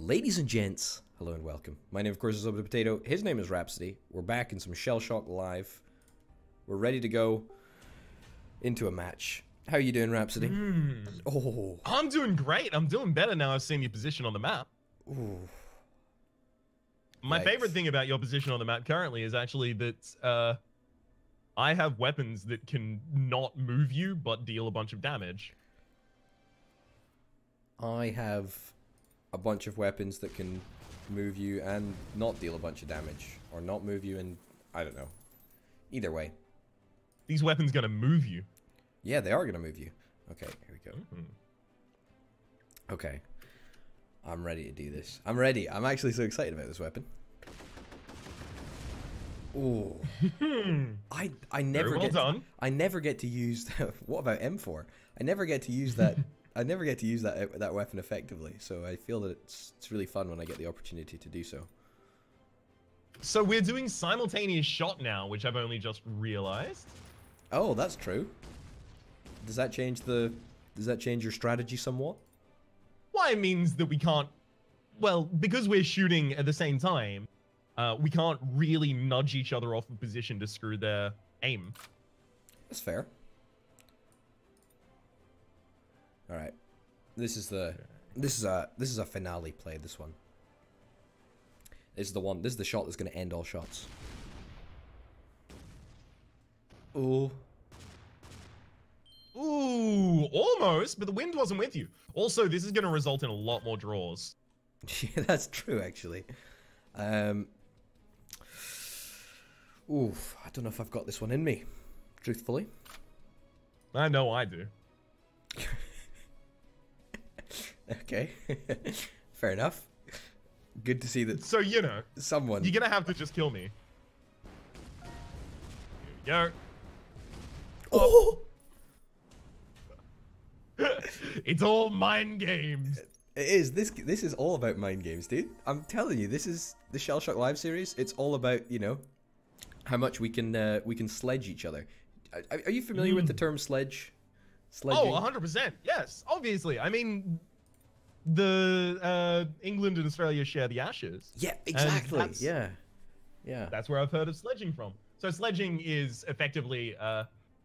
Ladies and gents, hello and welcome. My name, of course, is Orbital Potato. His name is Rhapsody. We're back in some Shellshock live. We're ready to go into a match. How are you doing, Rhapsody? Oh, I'm doing great. I'm doing better now I've seen your position on the map. ooh. My Yikes. favorite thing about your position on the map currently is actually that I have weapons that can not move you but deal a bunch of damage. I have a bunch of weapons that can move you and not deal a bunch of damage, or not move you and I don't know. Either way. These weapons gonna move you. Yeah, they are gonna move you. Okay, here we go. Mm-hmm. Okay. I'm ready to do this. I'm ready. I'm actually so excited about this weapon. Ooh. I never Very well done. I never get to use what about M4? I never get to use that I never get to use that weapon effectively. So I feel that it's really fun when I get the opportunity to do so. So we're doing simultaneous shot now, which I've only just realized. Oh, that's true. Does that change your strategy somewhat? Well, it means that we can't, well, because we're shooting at the same time, we can't really nudge each other off of position to screw their aim. That's fair. All right, this is a finale play. This one. This is the one. This is the shot that's going to end all shots. Ooh. Ooh, almost, but the wind wasn't with you. Also, this is going to result in a lot more draws. Yeah, that's true, actually. Oof, I don't know if I've got this one in me, truthfully. I know I do. Okay, fair enough. Good to see that. So, you know, someone... You're going to have to just kill me. Here we go. Oh! It's all mind games. It is. This is all about mind games, dude. I'm telling you, this is the Shellshock Live series. It's all about, you know, how much we can sledge each other. Are you familiar with the term sledge? Sledging? Oh, 100%. Yes, obviously. I mean, the England and Australia share the ashes. Yeah, exactly. Yeah. That's where I've heard of sledging from. So sledging is effectively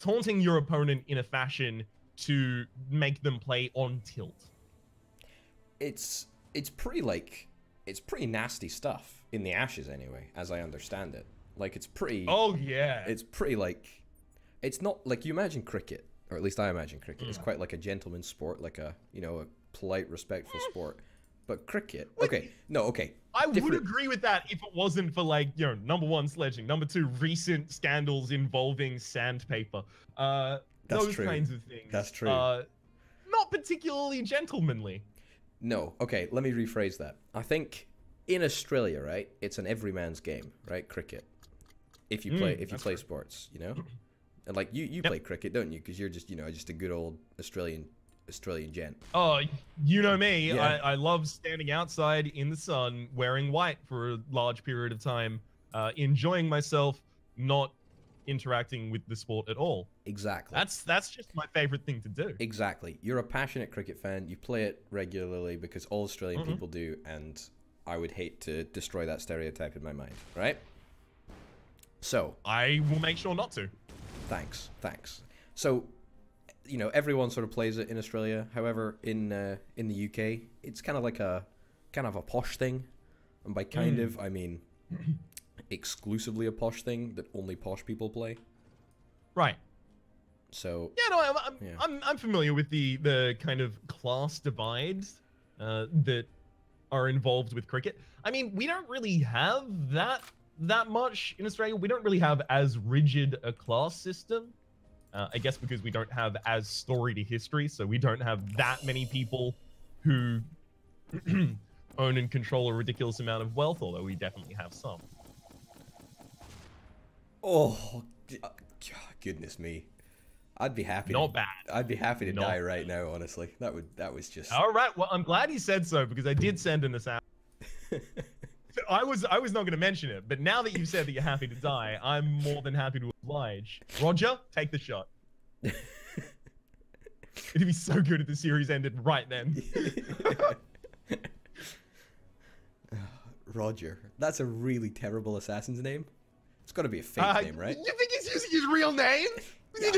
taunting your opponent in a fashion to make them play on tilt. It's pretty nasty stuff in the ashes anyway, as I understand it. Like it's pretty. Oh yeah. It's pretty like, it's not like you imagine cricket, or at least I imagine cricket. It's quite like a gentleman's sport, like a a polite, respectful sport. But cricket, okay, no, okay. I would agree with that if it wasn't for like number one, sledging, number two, recent scandals involving sandpaper. Those kinds of things. That's true. Not particularly gentlemanly. No, okay, let me rephrase that. I think in Australia, right, it's an everyman's game, right? Cricket. If you play sports, and like you play cricket, don't you? Because you're just just a good old Australian gent. Oh, you know me. Yeah. I love standing outside in the sun, wearing white for a large period of time, enjoying myself, not interacting with the sport at all. Exactly. That's just my favorite thing to do. Exactly. You're a passionate cricket fan. You play it regularly because all Australian people do, and I would hate to destroy that stereotype in my mind, right? So I will make sure not to. Thanks. So, everyone sort of plays it in Australia. However, in the UK, it's kind of like a posh thing, and by kind of I mean exclusively a posh thing that only posh people play. Right. So yeah, no, I'm familiar with the kind of class divides that are involved with cricket. I mean, we don't really have that much in Australia. We don't really have as rigid a class system. I guess because we don't have as storied a history, so we don't have that many people who own and control a ridiculous amount of wealth, although we definitely have some. Oh, goodness me. I'd be happy. Not bad. I'd be happy to die right now, honestly. That was just... All right, well, I'm glad he said so, because I did send in this out. I was not going to mention it, but now that you've said that you're happy to die, I'm more than happy to oblige. Roger, take the shot. It'd be so good if the series ended right then. Roger. That's a really terrible assassin's name. It's got to be a fake name, right? You think he's using his real name? Yeah.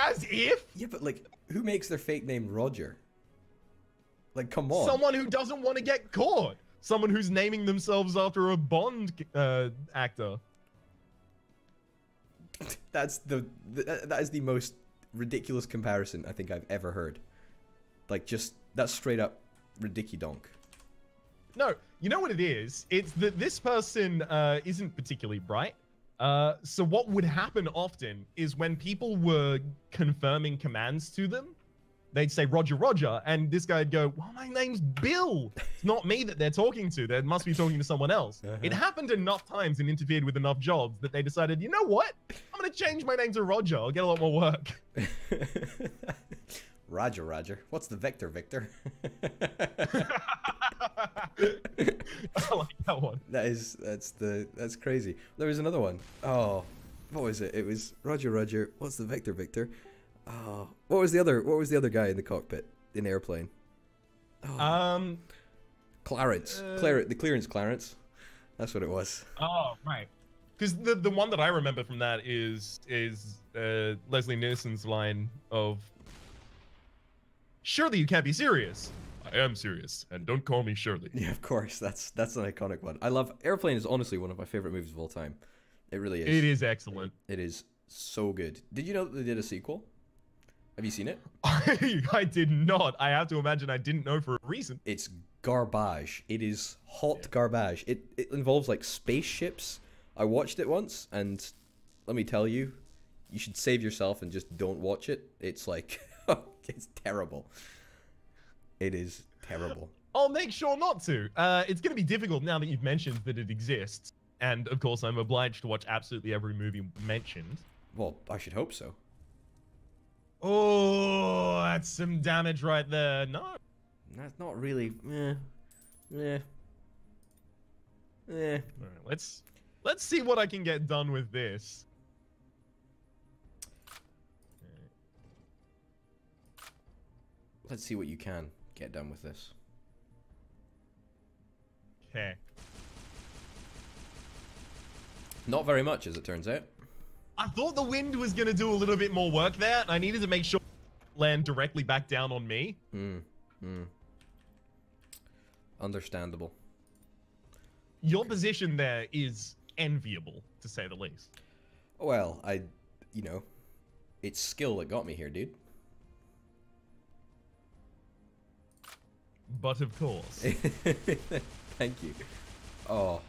As if? Yeah, but like, who makes their fake name Roger? Like, come on. Someone who doesn't want to get caught. Someone who's naming themselves after a Bond actor. That is the most ridiculous comparison I think I've ever heard. Like, just, that's straight up ridiculonk. No, you know what it is? It's that this person isn't particularly bright. So what would happen often is when people were confirming commands to them, they'd say, Roger, Roger. And this guy'd go, well, my name's Bill. It's not me that they're talking to. They must be talking to someone else. It happened enough times and interfered with enough jobs that they decided, you know what? I'm going to change my name to Roger. I'll get a lot more work. Roger, Roger. What's the vector, Victor? I like that one. That's crazy. There was another one. Oh, what was it? It was Roger, Roger. What's the vector, Victor? Oh, what was the other guy in the cockpit in the airplane? Oh. Clarence. The clearance Clarence. That's what it was. Oh, right. Because the one that I remember from that is Leslie Nielsen's line of, surely you can't be serious. I am serious, and don't call me Shirley. Yeah, of course. That's an iconic one. I love Airplane. Is honestly one of my favorite movies of all time. It really is. It is excellent. It is so good. Did you know that they did a sequel? Have you seen it? I did not. I have to imagine I didn't know for a reason. It's garbage. It is hot garbage. It involves like spaceships. I watched it once, and let me tell you, you should save yourself and just don't watch it. It's like, it's terrible. It is terrible. I'll make sure not to. It's going to be difficult now that you've mentioned that it exists. And of course, I'm obliged to watch absolutely every movie mentioned. Well, I should hope so. Oh, that's some damage right there. No. That's not really. All right, let's see what I can get done with this. Let's see what you can get done with this. Okay. Not very much, as it turns out. I thought the wind was going to do a little bit more work there. I needed to make sure it land directly back down on me. Understandable. Your position there is enviable, to say the least. Well, you know, it's skill that got me here, dude. But of course. Thank you. Oh.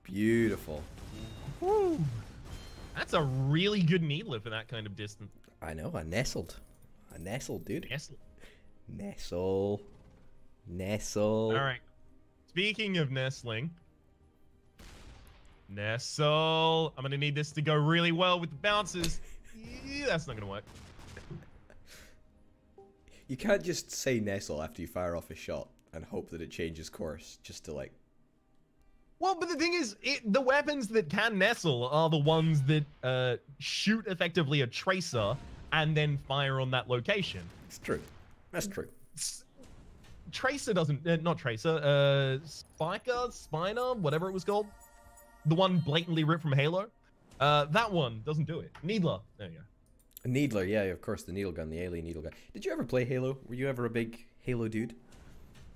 Beautiful. Woo. That's a really good needler for that kind of distance. I know, I nestled. I nestled, dude. Nestle. Nestle. Alright. Speaking of nestling. Nestle. I'm gonna need this to go really well with the bounces. That's not gonna work. You can't just say nestle after you fire off a shot and hope that it changes course just to like... Well, but the thing is, the weapons that can nestle are the ones that shoot effectively a tracer and then fire on that location. It's true. That's true. Tracer doesn't... not Tracer. Spiner, whatever it was called. The one blatantly ripped from Halo. That one doesn't do it. Needler. There you go. A needler, yeah, of course, the needle gun, the alien needle gun. Did you ever play Halo? Were you ever a big Halo dude?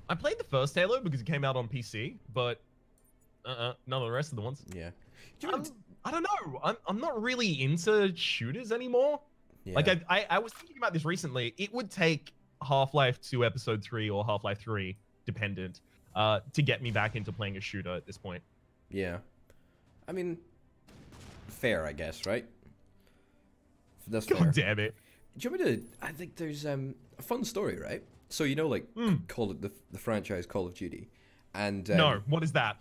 I played the first Halo because it came out on PC, but none of the rest of the ones. Yeah. I don't know. I'm not really into shooters anymore. Yeah. Like I was thinking about this recently. It would take Half-Life 2 Episode 3 or Half-Life 3, dependent, to get me back into playing a shooter at this point. Yeah. I mean, fair, I guess, right? That's fair. God damn it. Do you want me to... I think there's a fun story, right? So, you know, like, the franchise Call of Duty. And no, what is that?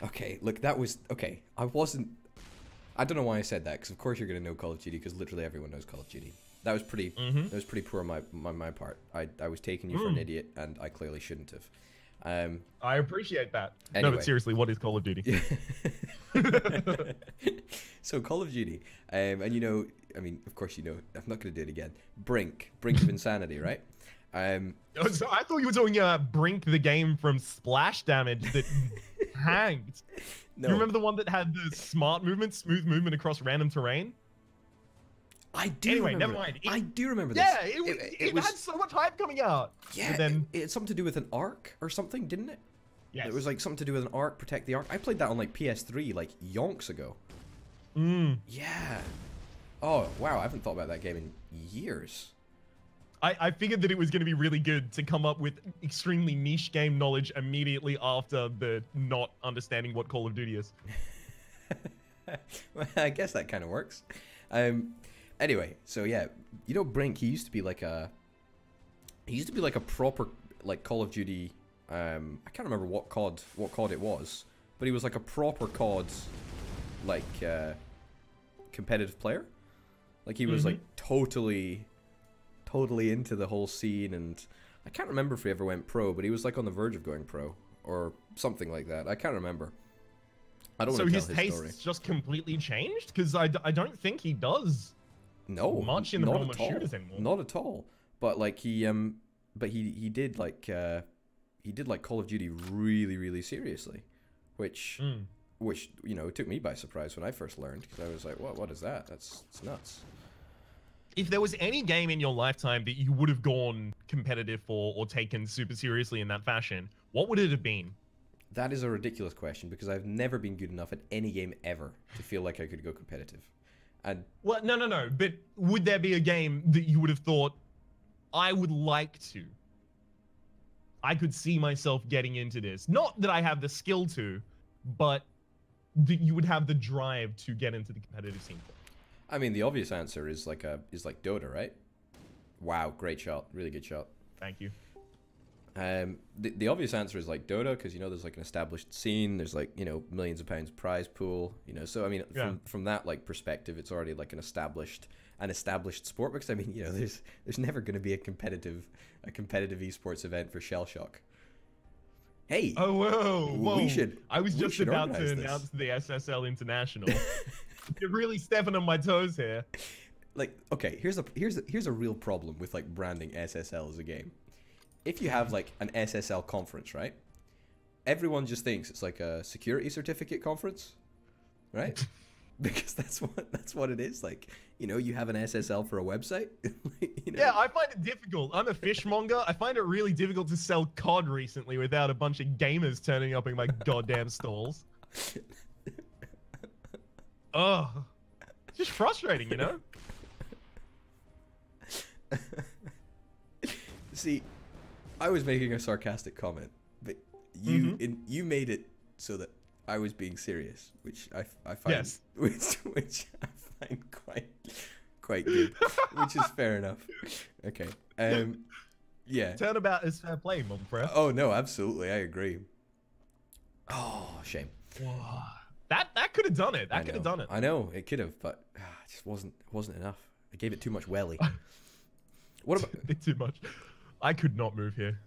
Okay, look, that was... Okay, I don't know why I said that, because of course you're going to know Call of Duty, because literally everyone knows Call of Duty. That was pretty that was pretty poor on my part. I was taking you for an idiot, and I clearly shouldn't have. I appreciate that. Anyway. No, but seriously, what is Call of Duty? So Call of Duty, and you know, I mean, of course you know, I'm not going to do it again. Brink of Insanity, right? So I thought you were talking Brink, the game from Splash Damage that hanged. No. You remember the one that had the smart movement, smooth movement across random terrain? I do. Anyway, remember never mind. I do remember this. Yeah, it was, had so much hype coming out. Yeah, but then it had something to do with an arc or something, didn't it? yes. It was like something to do with an arc, protect the arc. I played that on like PS3 like yonks ago. Yeah. Oh wow, I haven't thought about that game in years. I figured that it was going to be really good to come up with extremely niche game knowledge immediately after the not understanding what Call of Duty is. Well, I guess that kind of works. Anyway, so yeah, you know Brink, he used to be like a proper like Call of Duty. I can't remember what COD it was, but he was like a proper COD like competitive player. Like he was like totally into the whole scene, and I can't remember if he ever went pro, but he was like on the verge of going pro or something like that. I can't remember. I don't want to tell his story. So his tastes just completely changed? Because I don't think he does much in the realm of shooters anymore. Not at all. But like he did like Call of Duty really, really seriously, which you know took me by surprise when I first learned, because I was like, what is that? It's nuts. If there was any game in your lifetime that you would have gone competitive for or taken super seriously in that fashion, what would it have been? That is a ridiculous question, because I've never been good enough at any game ever to feel like I could go competitive. And well, no. But would there be a game that you would have thought, I would like to? I could see myself getting into this. Not that I have the skill to, but that you would have the drive to get into the competitive scene for. I mean, the obvious answer is like Dota, right? Wow, great shot, really good shot. Thank you. The obvious answer is like Dota, because you know there's like an established scene, there's like, you know, millions of pounds prize pool, you know. So I mean, from that like perspective, it's already like an established sport. Because I mean, you know, there's never going to be a competitive esports event for Shellshock. Hey. Oh whoa! We should. I was just about to announce the SSL International. You're really stepping on my toes here. Like, okay, here's a real problem with like branding SSL as a game. If you have like an SSL conference, right? Everyone just thinks it's like a security certificate conference, right? Because that's what it is. Like, you know, you have an SSL for a website. You know? Yeah, I find it difficult. I'm a fishmonger. I find it really difficult to sell COD recently without a bunch of gamers turning up in my goddamn stalls. Ugh. It's just frustrating, you know? See, I was making a sarcastic comment, but you made it so that I was being serious, which I find yes. which I find quite good, which is fair enough. Okay. Yeah. Turnabout is fair play, mon frere. Oh no, absolutely, I agree. Oh, shame. That could have done it. That could have done it. I know it could have, but it just wasn't enough. I gave it too much welly. What about bit too much? I could not move here.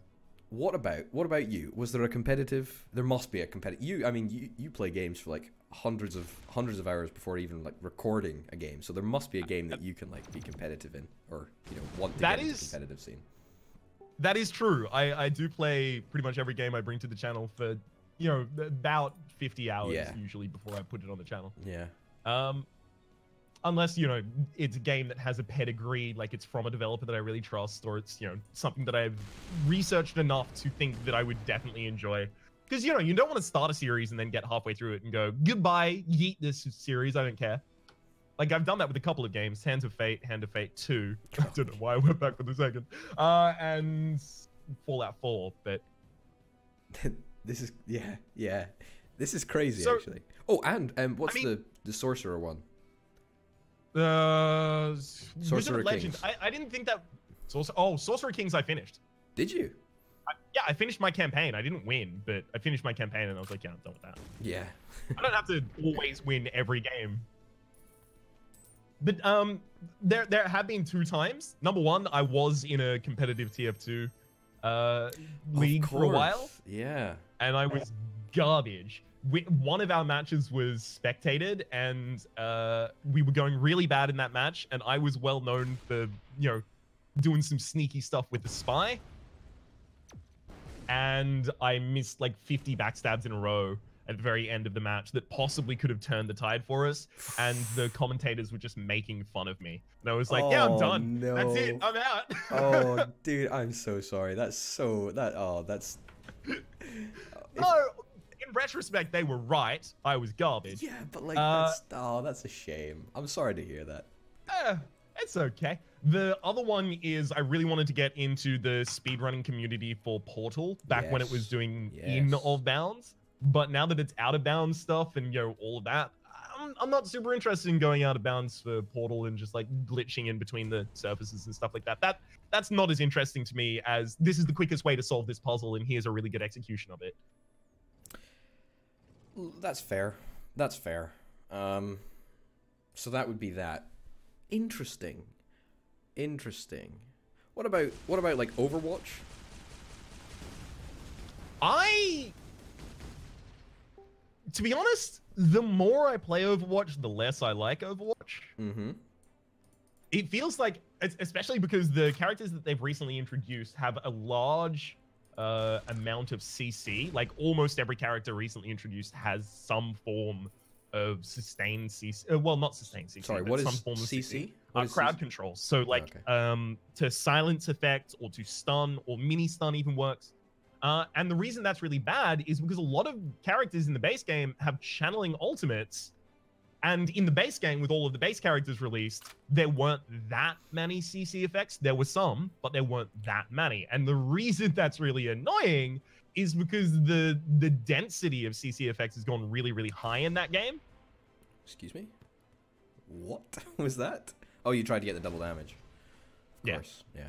What about you? Was there a competitive? There must be a competitive. You play games for like hundreds of hours before even like recording a game. So there must be a game that you can like be competitive in, or you know, want to get into the competitive scene. That is true. I do play pretty much every game I bring to the channel for, you know, about 50 hours usually before I put it on the channel. Yeah. Unless, you know, it's a game that has a pedigree, like it's from a developer that I really trust, or it's, you know, something that I've researched enough to think that I would definitely enjoy. Because, you know, you don't want to start a series and then get halfway through it and go, goodbye, yeet this series, I don't care. Like, I've done that with a couple of games, Hand of Fate 2. I don't know why I went back for the second. And Fallout 4, but... This is, yeah. This is crazy, actually. Oh, and what's the Sorcerer one? Sorcerer Legends. I didn't think that... Sorcerer Kings I finished. Did you? Yeah, I finished my campaign. I didn't win, but I finished my campaign and I was like, yeah, I'm done with that. Yeah. I don't have to always win every game. But there have been 2 times. Number 1, I was in a competitive TF2 league for a while. Yeah. And I was garbage. One of our matches was spectated, and we were going really bad in that match, and I was well known for, you know, doing some sneaky stuff with the spy. And I missed like 50 backstabs in a row at the very end of the match that possibly could have turned the tide for us. And the commentators were just making fun of me. And I was like, yeah, I'm done. No. That's it. I'm out. Oh, dude, I'm so sorry. That's No, in retrospect, they were right. I was garbage. yeah, but like that's a shame. I'm sorry to hear that. It's okay. The other one is I really wanted to get into the speedrunning community for Portal back when it was doing in of bounds. But now that it's out of bounds stuff and, you know, all of that, I'm not super interested in going out of bounds for Portal and just like glitching in between the surfaces and stuff like that. That's not as interesting to me as this is the quickest way to solve this puzzle and here's a really good execution of it. That's fair. That's fair. So that would be that. Interesting. What about like Overwatch? To be honest, the more I play Overwatch, the less I like Overwatch. Mm-hmm. It feels like, especially because the characters that they've recently introduced have a large amount of CC. Like almost every character recently introduced has some form of sustained CC. Well, not sustained CC. Sorry, what is some form of CC? Crowd control. So like to silence effect or to stun or mini stun even works. And the reason that's really bad is because a lot of characters in the base game have channeling ultimates. And in the base game, with all of the base characters released, there weren't that many CC effects. There were some, but there weren't that many. And the reason that's really annoying is because the density of CC effects has gone really, really high in that game. Excuse me? What was that? Oh, you tried to get the double damage. Of course, yeah.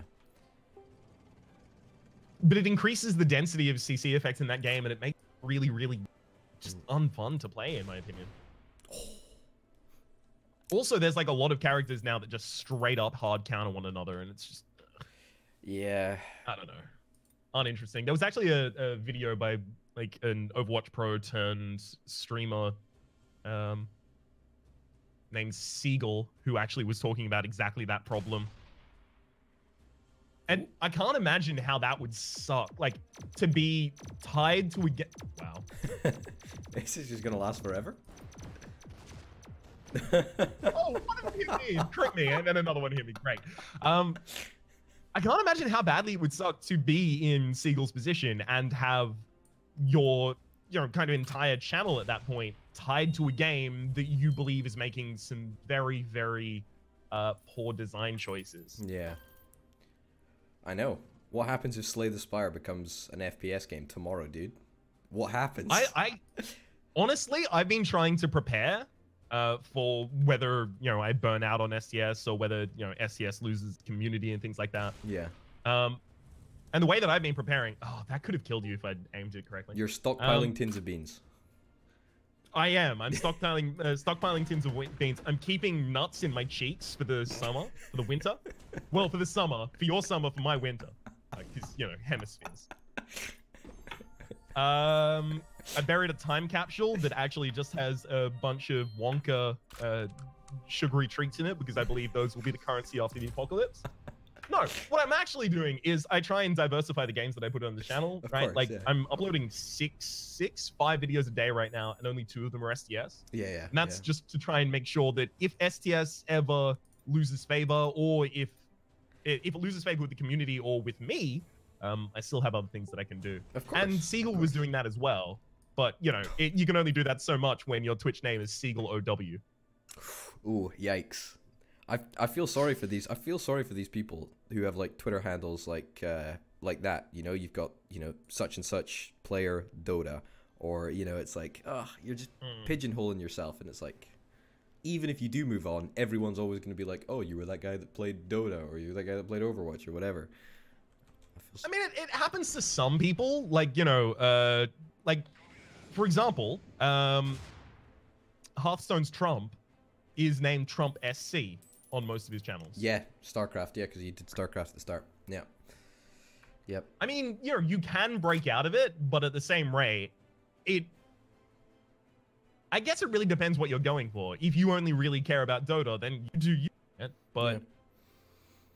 But it increases the density of CC effects in that game, and it makes it really, really just unfun to play, in my opinion. Also, there's like a lot of characters now that just straight up hard counter one another, and it's just... Yeah. I don't know. Uninteresting. There was actually a video by like an Overwatch pro turned streamer named Seagull, who actually was talking about exactly that problem. And I can't imagine how that would suck. Like, to be tied to a game. Wow. This is just gonna last forever? Oh, one of them hit me. Trick me, and then another one hit me. Great. I can't imagine how badly it would suck to be in Seagull's position and have your, you know, kind of entire channel at that point tied to a game that you believe is making some very, very poor design choices. Yeah. I know. What happens if Slay the Spire becomes an FPS game tomorrow, dude? What happens? I honestly, I've been trying to prepare for whether, you know, I burn out on STS or whether, you know, STS loses community and things like that. Yeah. And the way that I've been preparing, oh, that could have killed you if I'd aimed it correctly. You're stockpiling tins of beans. I am. I'm stockpiling tins of beans. I'm keeping nuts in my cheeks for the summer, for the winter. Well, for the summer, for your summer, for my winter. Because, you know, hemispheres. I buried a time capsule that actually just has a bunch of Wonka sugary treats in it because I believe those will be the currency after the apocalypse. No, what I'm actually doing is I try and diversify the games that I put on the channel, right? Course, like yeah. I'm uploading five videos a day right now, and only 2 of them are STS. Yeah. And that's just to try and make sure that if STS ever loses favor, or if it loses favor with the community or with me, I still have other things that I can do. Of course. And Seagull was doing that as well. But, you know, you can only do that so much when your Twitch name is Seagull OW. Ooh, yikes. I feel sorry for these. I feel sorry for these people who have like Twitter handles like that. You know, you've got, you know, such and such player Dota, or, you know, it's like, oh, you're just pigeonholing yourself, and it's like, even if you do move on, everyone's always going to be like, oh, you were that guy that played Dota, or you were that guy that played Overwatch, or whatever. I mean, it happens to some people, like, you know, like, for example, Hearthstone's Trump is named Trump SC on most of his channels. Yeah, StarCraft, yeah, because he did StarCraft at the start. Yeah. Yep. I mean, you know, you can break out of it, but at the same rate, I guess it really depends what you're going for. If you only really care about Dota, then you do you. But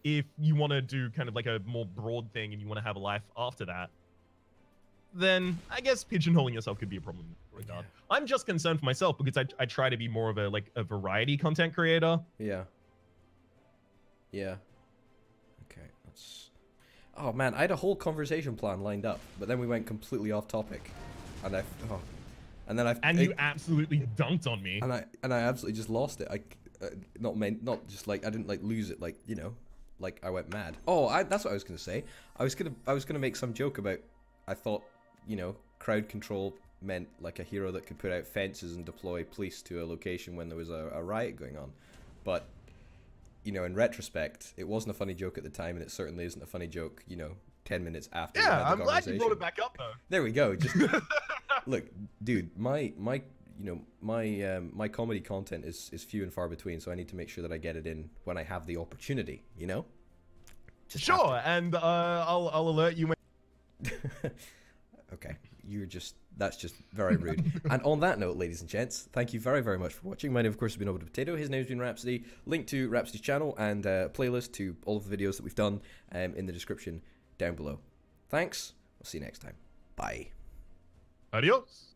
if you want to do kind of like a more broad thing and you want to have a life after that, then I guess pigeonholing yourself could be a problem in that regard. Yeah. I'm just concerned for myself because I try to be more of a variety content creator. Yeah. Yeah. Okay, that's... Oh man, I had a whole conversation plan lined up, but then we went completely off topic. And you absolutely dunked on me. And I absolutely just lost it. Not just like I didn't like lose it, like, you know, like I went mad. Oh, that's what I was gonna say. I was gonna make some joke about, I thought, you know, crowd control meant like a hero that could put out fences and deploy police to a location when there was a riot going on. But, you know, in retrospect, it wasn't a funny joke at the time, and it certainly isn't a funny joke, you know, 10 minutes after. Yeah, I'm glad you brought it back up though. There we go. Just look, dude, my comedy content is few and far between, so I need to make sure that I get it in when I have the opportunity, you know? Just sure, and I'll alert you when... Okay, that's just very rude. And on that note, ladies and gents, thank you very, very much for watching. My name, of course, has been Orbital Potato. His name's been Rhapsody. Link to Rhapsody's channel and playlist to all of the videos that we've done in the description down below. Thanks. I'll see you next time. Bye. Adios.